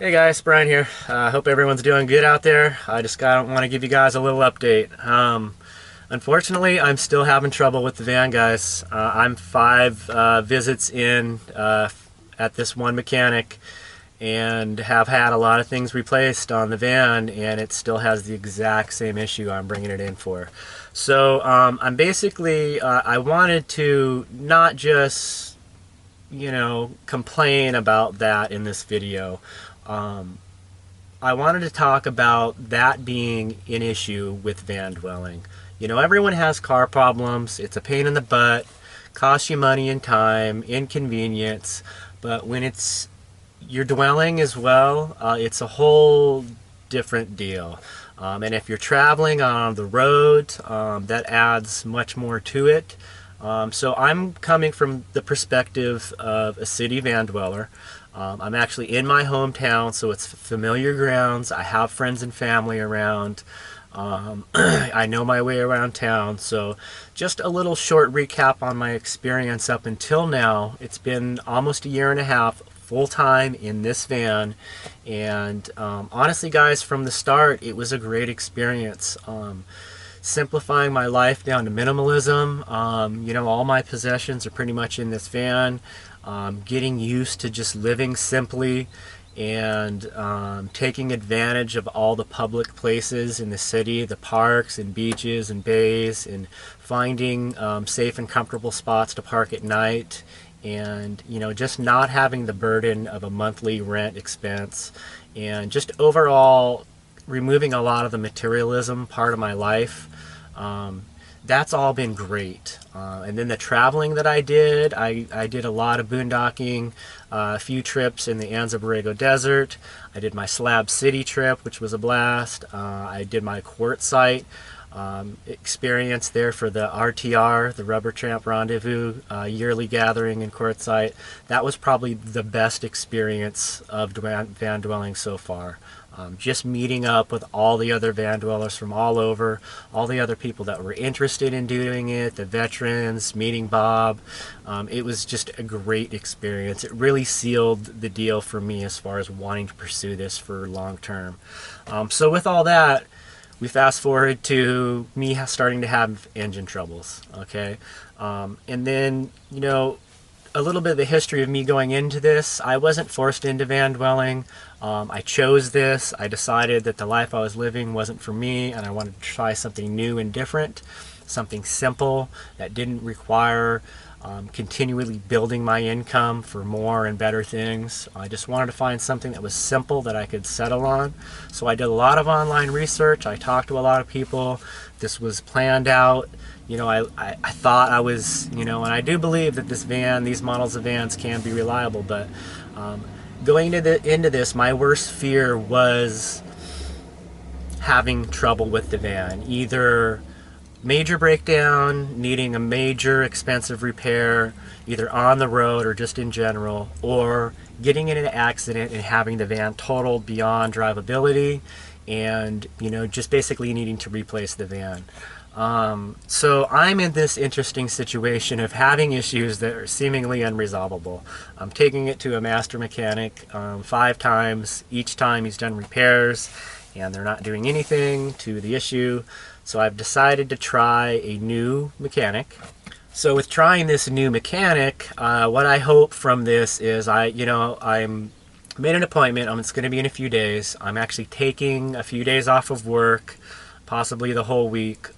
Hey guys, Brian here. Hope everyone's doing good out there. I just want to give you guys a little update. Unfortunately, I'm still having trouble with the van, guys. I'm five visits in at this one mechanic and have had a lot of things replaced on the van, and it still has the exact same issue I'm bringing it in for. So I'm basically, I wanted to not just, complain about that in this video. I wanted to talk about that being an issue with van dwelling. Everyone has car problems. It's a pain in the butt, costs you money and time, inconvenience, but when it's your dwelling as well, it's a whole different deal. And if you're traveling on the road, that adds much more to it. So I'm coming from the perspective of a city van dweller. I'm actually in my hometown, so it's familiar grounds. I have friends and family around. I know my way around town. So just a little short recap on my experience up until now. It's been almost a year and a half full-time in this van, and honestly guys, from the start it was a great experience. Simplifying my life down to minimalism. All my possessions are pretty much in this van. Getting used to just living simply and taking advantage of all the public places in the city, the parks and beaches and bays, and finding safe and comfortable spots to park at night, and just not having the burden of a monthly rent expense, and just overall removing a lot of the materialism part of my life. That's all been great. And then the traveling that I did a lot of boondocking, a few trips in the Anza Borrego Desert. I did my Slab City trip, which was a blast. I did my quartzite experience there for the RTR, the Rubber Tramp Rendezvous yearly gathering in Quartzsite. That was probably the best experience of van dwelling so far. Just meeting up with all the other van dwellers from all over, all the other people that were interested in doing it, the veterans, meeting Bob. It was just a great experience. It really sealed the deal for me as far as wanting to pursue this for long term. So with all that, we fast forward to me starting to have engine troubles, okay? And then, a little bit of the history of me going into this. I wasn't forced into van dwelling. I chose this. I decided that the life I was living wasn't for me, and I wanted to try something new and different, something simple that didn't require continually building my income for more and better things. I just wanted to find something that was simple that I could settle on. So I did a lot of online research. I talked to a lot of people. This was planned out. I thought I was, and I do believe that these models of vans can be reliable, but going into this, my worst fear was having trouble with the van. Either major breakdown, needing a major expensive repair, either on the road or just in general, or getting in an accident and having the van totaled beyond drivability, and just basically needing to replace the van. So I'm in this interesting situation of having issues that are seemingly unresolvable. I'm taking it to a master mechanic 5 times. Each time he's done repairs and they're not doing anything to the issue. So I've decided to try a new mechanic. So with trying this new mechanic, what I hope from this is I'm made an appointment. It's going to be in a few days. I'm actually taking a few days off of work, possibly the whole week,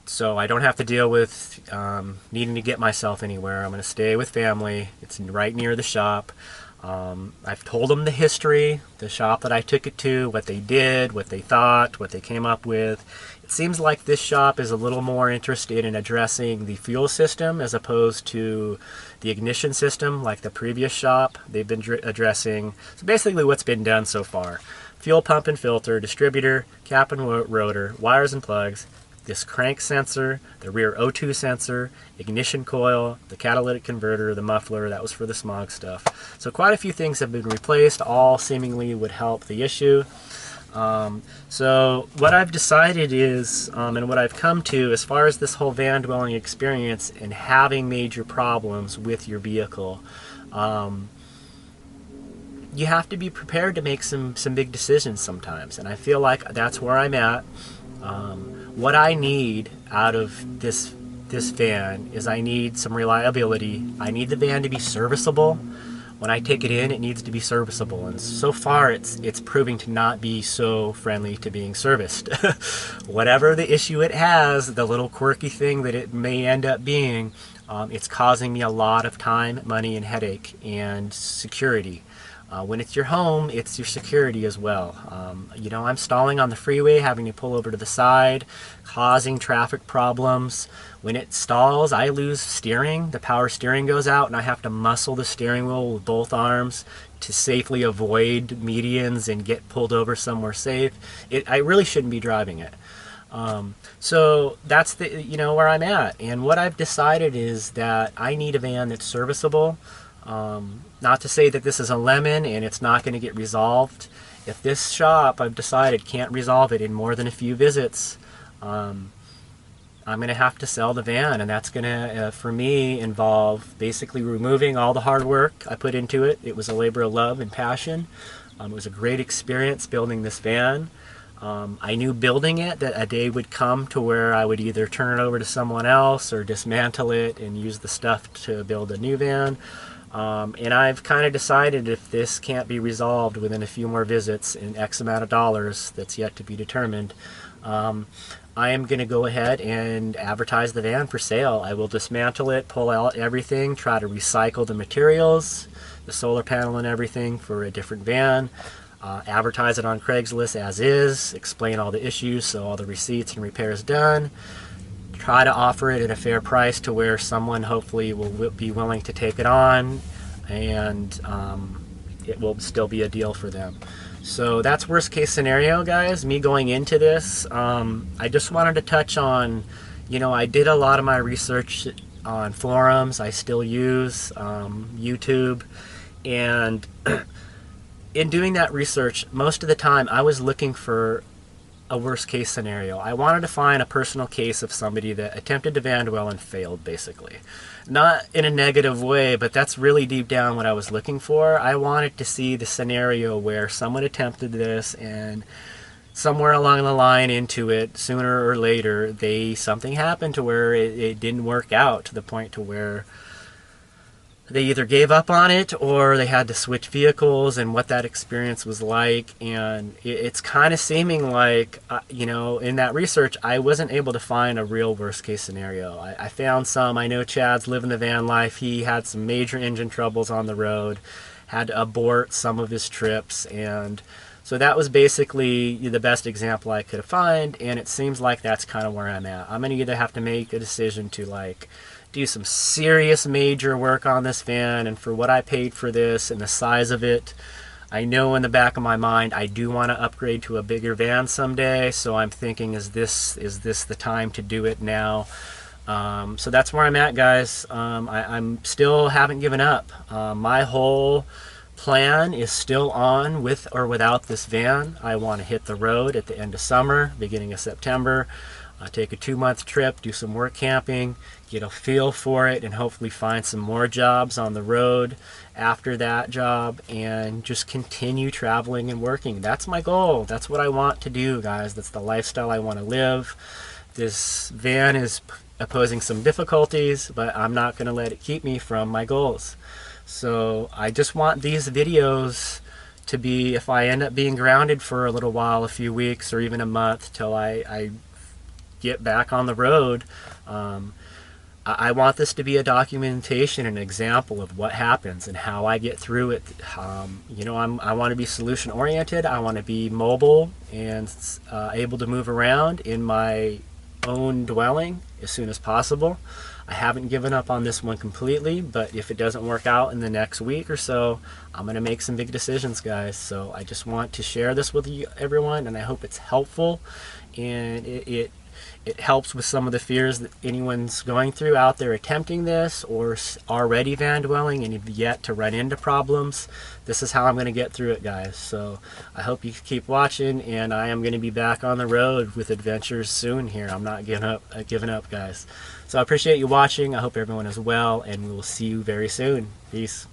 so I don't have to deal with needing to get myself anywhere. I'm going to stay with family. It's right near the shop. I've told them the history, the shop that I took it to, what they did, what they thought, what they came up with. It seems like this shop is a little more interested in addressing the fuel system as opposed to the ignition system like the previous shop. They've been addressing basically what's been done so far. Fuel pump and filter, distributor, cap and rotor, wires and plugs, this crank sensor, the rear O2 sensor, ignition coil, the catalytic converter, the muffler. That was for the smog stuff. So quite a few things have been replaced, all seemingly would help the issue. So what I've decided is, and what I've come to as far as this whole van dwelling experience and having major problems with your vehicle, you have to be prepared to make some big decisions sometimes, and I feel like that's where I'm at. What I need out of this van is I need some reliability. I need the van to be serviceable. When I take it in, it needs to be serviceable, and so far it's proving to not be so friendly to being serviced. Whatever the issue it has, the little quirky thing that it may end up being, it's causing me a lot of time, money, and headache, and security. When it's your home, it's your security as well. You know, I'm stalling on the freeway, having to pull over to the side, causing traffic problems. When it stalls, I lose steering. The power steering goes out, and I have to muscle the steering wheel with both arms to safely avoid medians and get pulled over somewhere safe. I really shouldn't be driving it. So that's where I'm at. And what I've decided is that I need a van that's serviceable. Not to say that this is a lemon and it's not going to get resolved. If this shop, I've decided, can't resolve it in more than a few visits, I'm going to have to sell the van, and that's going to, for me, involve basically removing all the hard work I put into it. It was a labor of love and passion. It was a great experience building this van. I knew building it that a day would come to where I would either turn it over to someone else or dismantle it and use the stuff to build a new van. And I've kind of decided if this can't be resolved within a few more visits and X amount of dollars that's yet to be determined, I am going to go ahead and advertise the van for sale. I will dismantle it, pull out everything, try to recycle the materials, the solar panel and everything for a different van, advertise it on Craigslist as is, explain all the issues, so all the receipts and repairs done. Try to offer it at a fair price to where someone hopefully will be willing to take it on, and it will still be a deal for them. So that's worst case scenario, guys. Me going into this, I just wanted to touch on, I did a lot of my research on forums. I still use YouTube, and in doing that research, most of the time I was looking for a worst case scenario. I wanted to find a personal case of somebody that attempted to van dwell and failed, basically. Not in a negative way, but that's really deep down what I was looking for. I wanted to see the scenario where someone attempted this and somewhere along the line into it, sooner or later, something happened to where it didn't work out to the point to where they either gave up on it or they had to switch vehicles, and what that experience was like. And it's kind of seeming like, in that research, I wasn't able to find a real worst case scenario. I found some. I know Chad's living the van life. He had some major engine troubles on the road, had to abort some of his trips, and so that was basically the best example I could find, and it seems like that's kind of where I'm at. I'm going to either have to make a decision to do some serious major work on this van, and for what I paid for this and the size of it, I know in the back of my mind I do want to upgrade to a bigger van someday, so I'm thinking, is this the time to do it now? So that's where I'm at, guys. I'm still haven't given up. My whole plan is still on, with or without this van. I want to hit the road at the end of summer, beginning of September. Take a 2-month trip, do some work camping, get a feel for it, and hopefully find some more jobs on the road after that job, and just continue traveling and working. That's my goal. That's what I want to do, guys. That's the lifestyle I want to live. This van is posing some difficulties, but I'm not going to let it keep me from my goals. So I just want these videos to be, if I end up being grounded for a little while, a few weeks or even a month till I get back on the road, I want this to be a documentation, an example of what happens and how I get through it. I want to be solution oriented. I want to be mobile and able to move around in my own dwelling as soon as possible. I haven't given up on this one completely, but if it doesn't work out in the next week or so, I'm going to make some big decisions, guys. So I just want to share this with you, everyone, and I hope it's helpful, and it helps with some of the fears that anyone's going through out there attempting this or already van dwelling and have yet to run into problems. This is how I'm going to get through it, guys. So I hope you keep watching, and I am going to be back on the road with adventures soon here. I'm not giving up, guys. So I appreciate you watching. I hope everyone is well, and we will see you very soon. Peace.